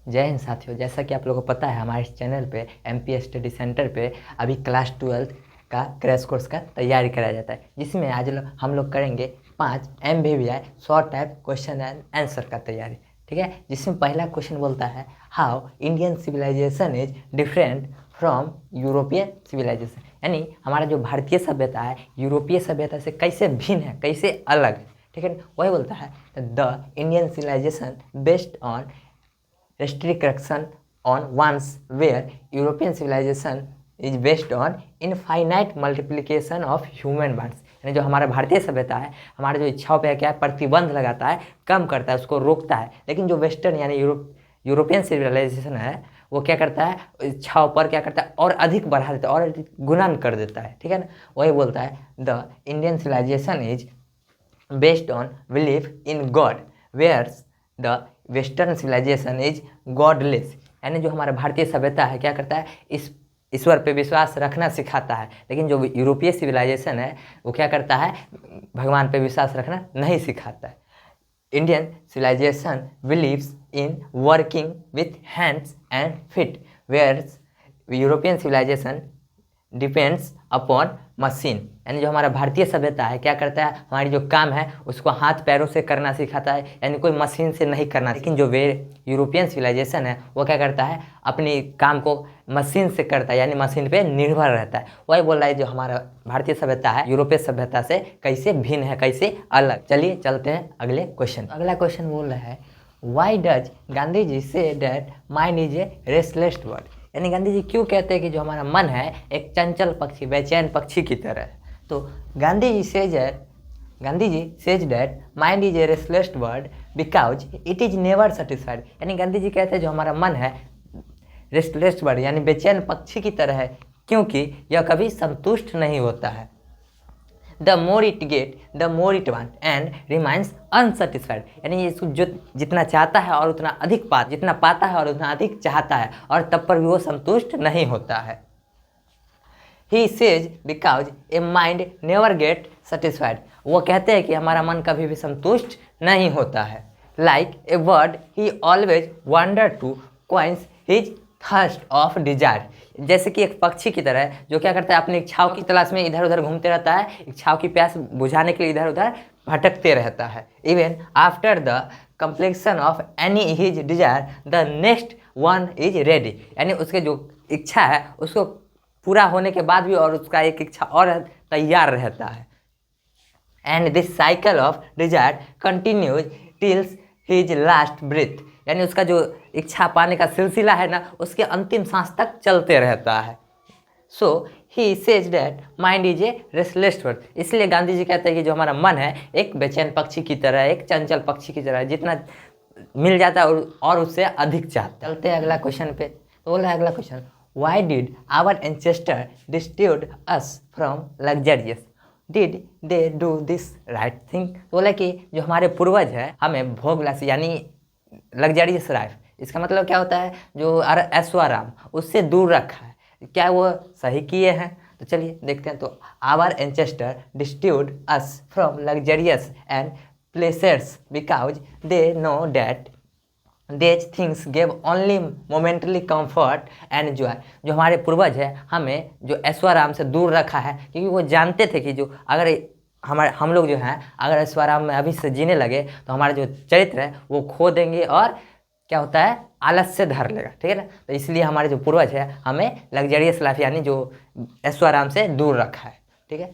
जय हिंद साथियों। जैसा कि आप लोगों को पता है, हमारे इस चैनल पे एमपी स्टडी सेंटर पे अभी क्लास 12 का क्रैश कोर्स का तैयारी कराया जाता है, जिसमें आज हम लोग करेंगे 5 MBBI short type question and answer का तैयारी। ठीक है, जिसमें पहला क्वेश्चन बोलता है how Indian civilisation is different from European civilisation, यानी हमारा जो भारतीय सभ्यता है यूरोपीय सभ्यता से कैसे भिन्न है, कैसे अलग है। ठीक है, वही बोलता है the Indian civilisation based on restriction on ones where European civilization is based on infinite multiplication of human bonds, यानी जो हमारा भारतीय सभ्यता है हमारे जो इच्छाओं पे क्या है प्रतिबंध लगाता है, कम करता है, उसको रोकता है। लेकिन जो वेस्टर्न यानी यूरोपियन सिविलाइजेशन है वो क्या करता है, इच्छाओं पर क्या करता है और अधिक बढ़ा देता है और अधिक गुणन कर देता है। ठीक है ना, वही बोलता है the Indian civilisation is based on belief in God whereas the western civilisation is godless, यानी जो हमारा भारतीय सभ्यता है क्या करता है, इस ईश्वर पे विश्वास रखना सिखाता है। लेकिन जो यूरोपीय सिविलाइजेशन है वो क्या करता है, भगवान पे विश्वास रखना नहीं सिखाता है। Indian civilisation believes in working with hands and feet whereas European civilisation depends upon machine, यानी जो हमारा भारतीय सभ्यता है क्या करता है, हमारी जो काम है उसको हाथ पैरों से करना सिखाता है, यानी कोई मशीन से नहीं करना। लेकिन जो यूरोपियन सिविलाइजेशन है वो क्या करता है, अपनी काम को मशीन से करता है, यानी मशीन पे निर्भर रहता है। वही बोल रहा है जो हमारा भारतीय सभ्यता है यूरोपीय सभ्यता से कैसे भिन्न है, कैसे अलग। चलिए चलते हैं अगले क्वेश्चन। अगला क्वेश्चन बोल रहा है वाई डज गांधी जी से that mind is a restless bird, यानी गांधी जी क्यों कहते हैं कि जो हमारा मन है एक चंचल पक्षी, बेचैन पक्षी की तरह है। तो Gandhi ji says that mind is a restless bird because it is never satisfied, यानी गांधी जी कहते हैं जो हमारा मन है रेस्टलेस बर्ड यानी बेचैन पक्षी की तरह है, क्योंकि यह कभी संतुष्ट नहीं होता है। The more it get the more it want and remains unsatisfied, यानी इसको जो जितना चाहता है और उतना अधिक जितना पाता है और उतना अधिक चाहता है और तब पर भी वो संतुष्ट नहीं होता है। He says because a mind never get satisfied, वो कहते हैं कि हमारा मन कभी भी संतुष्ट नहीं होता है। Like a bird he always wander to quench his thirst of desire, जैसे कि एक पक्षी की तरह जो क्या करता है अपनी इच्छाओं की तलाश में इधर उधर घूमते रहता है, इच्छाओं की प्यास बुझाने के लिए इधर उधर भटकते रहता है। Even after the completion of any his Dzire the next one is ready, यानी उसके जो इच्छा है उसको पूरा होने के बाद भी और उसका एक इच्छा और तैयार रहता है। And this cycle of desire continues till his last breath, यानी उसका जो इच्छा पाने का सिलसिला है ना उसके अंतिम सांस तक चलते रहता है। So he says that mind is a restless bird, इसलिए गांधी जी कहते हैं कि जो हमारा मन है एक बेचैन पक्षी की तरह, एक चंचल पक्षी की तरह, जितना मिल जाता है और उससे अधिक चाहता है। चलते हैं अगला क्वेश्चन पे। तो बोला अगला question why did our ancestor dissuaded us from luxurious, did they do this right thing, बोला कि जो हमारे पूर्वज है हमें भोगलास यानी लग्जरियस लाइफ, इसका मतलब क्या होता है, जो ऐशो आराम उससे दूर रखा है, क्या वो सही किए हैं। तो चलिए देखते हैं। तो our ancestor dissuaded us from luxurious and pleasures because they know that these things gave only momently comfort and joy, जो हमारे पूर्वज है हमें जो ऐशो आराम से दूर रखा है, क्योंकि वो जानते थे कि जो अगर हम लोग जो हैं अगर ऐशो आराम में अभी से जीने लगे तो हमारा जो चरित्र है वो खो देंगे और क्या होता है आलस से धर लेगा। ठीक है ना, तो इसलिए हमारे जो पूर्वज है हमें लग्जरियस लाइफ यानी जो ऐशो आराम से दूर रखा है। ठीक है,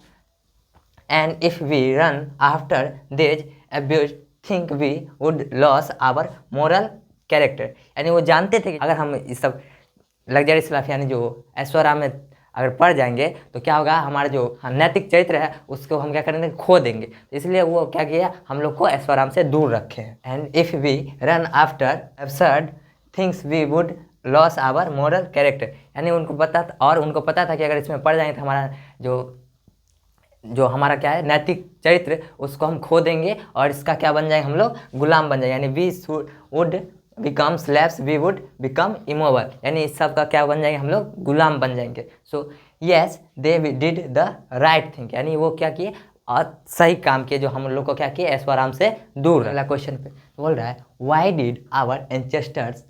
and if we run after these abuse think we would loss our moral character, यानी वो जानते थे कि अगर हम इस सब लग्जरियस लाइफ यानी जो ऐशो आराम में अगर पड़ जाएंगे तो क्या होगा, हमारा जो नैतिक चरित्र है उसको हम क्या करेंगे, खो देंगे। तो इसलिए वो क्या किया, हम लोग को ऐशो आराम से दूर रखे हैं। And if we run after absurd things we would loss our moral character, यानी उनको पता था कि अगर इसमें पड़ जाएंगे तो हमारा जो हमारा क्या है नैतिक चरित्र उसको हम खो देंगे और इसका क्या बन जाएंगे, हम लोग गुलाम बन जाएंगे, यानी we would become slaves we would become immobile, यानी इस सब का क्या बन जाएंगे, हम लोग गुलाम बन जाएंगे। So yes they did the right thing, यानी वो क्या किए और सही काम किए, जो हम लोग को क्या किए ऐशो आराम से दूर। अगला क्वेश्चन पे बोल रहा है why did our ancestors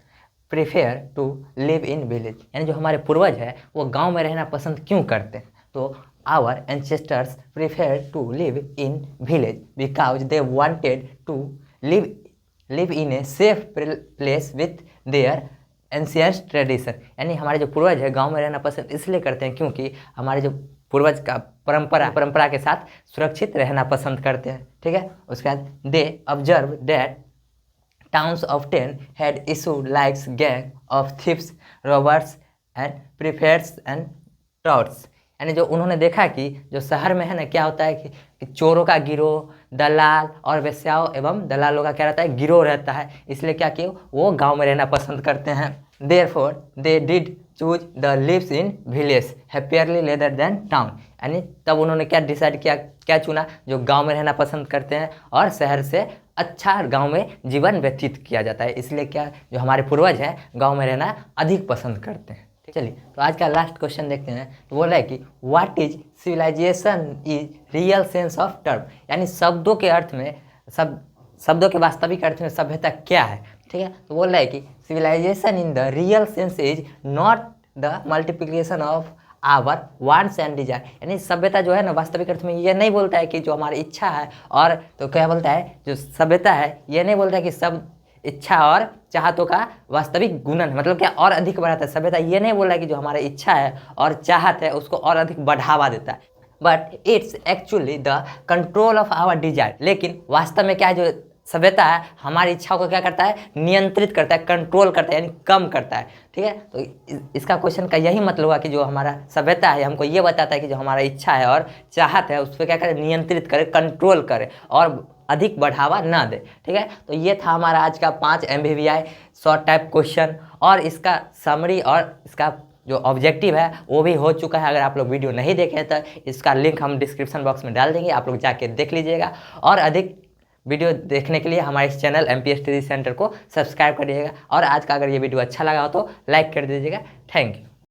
prefer to live in village, यानी जो हमारे पूर्वज है वो गांव में रहना पसंद क्यों करते हैं। तो our ancestors prefer to live in village because they wanted to live in a safe place with their ancient tradition, यानी हमारे जो पूर्वज है गांव में रहना पसंद इसलिए करते हैं क्योंकि हमारे जो पूर्वज का परंपरा के साथ सुरक्षित रहना पसंद करते हैं। ठीक है, उसके बाद they observe that towns often had issues like gang of thieves, robbers and preferred and touts, यानी जो उन्होंने देखा कि जो शहर में है ना क्या होता है कि चोरों का गिरोह, दलाल और वेश्याओं एवं दलालों का क्या रहता है गिरोह रहता है, इसलिए क्या किए वो गांव में रहना पसंद करते हैं। Therefore they did choose the lives in village happier rather than town, यानी तब उन्होंने क्या डिसाइड किया, क्या चुना, जो गांव में रहना पसंद करते हैं और शहर से अच्छा गांव में जीवन व्यतीत किया जाता है, इसलिए क्या जो हमारे पूर्वज हैं गांव में रहना अधिक पसंद करते हैं। चलिए तो आज का लास्ट क्वेश्चन देखते हैं। तो बोला है कि what is civilisation is real sense of term, यानी शब्दों के अर्थ में शब्दों के वास्तविक अर्थ में सभ्यता क्या है। ठीक है, तो बोल रहा है कि civilisation in the real sense is not the multiplication of our wants and desire, यानी सभ्यता जो है ना वास्तविक अर्थ में ये नहीं बोलता है कि जो हमारी इच्छा है और तो क्या बोलता है जो सभ्यता है ये नहीं बोलता है कि सब इच्छा और चाहतों का वास्तविक गुणन, मतलब क्या और अधिक बढ़ाता है। सभ्यता ये नहीं बोल रहा है कि जो हमारी इच्छा है और चाहत है उसको और अधिक बढ़ावा देता है, but it's actually the control of our desire, लेकिन वास्तव में क्या है जो सभ्यता है हमारी इच्छाओं को क्या करता है नियंत्रित करता है, कंट्रोल करता है, यानी कम करता है। ठीक है, तो इसका क्वेश्चन का यही मतलब हुआ कि जो हमारा सभ्यता है हमको ये बताता है कि जो हमारा इच्छा है और चाहत है उस पर क्या करे नियंत्रित करे, कंट्रोल करे और अधिक बढ़ावा ना दे। ठीक है, तो ये था हमारा आज का 5 MBVI शॉर्ट टाइप क्वेश्चन और इसका समरी और इसका जो ऑब्जेक्टिव है वो भी हो चुका है। अगर आप लोग वीडियो नहीं देखे तो इसका लिंक हम डिस्क्रिप्शन बॉक्स में डाल देंगे, आप लोग जाके देख लीजिएगा और अधिक वीडियो देखने के लिए हमारे इस चैनल MPS स्टडी सेंटर को सब्सक्राइब करिएगा और आज का अगर ये वीडियो अच्छा लगा हो तो लाइक कर दीजिएगा। Thank you.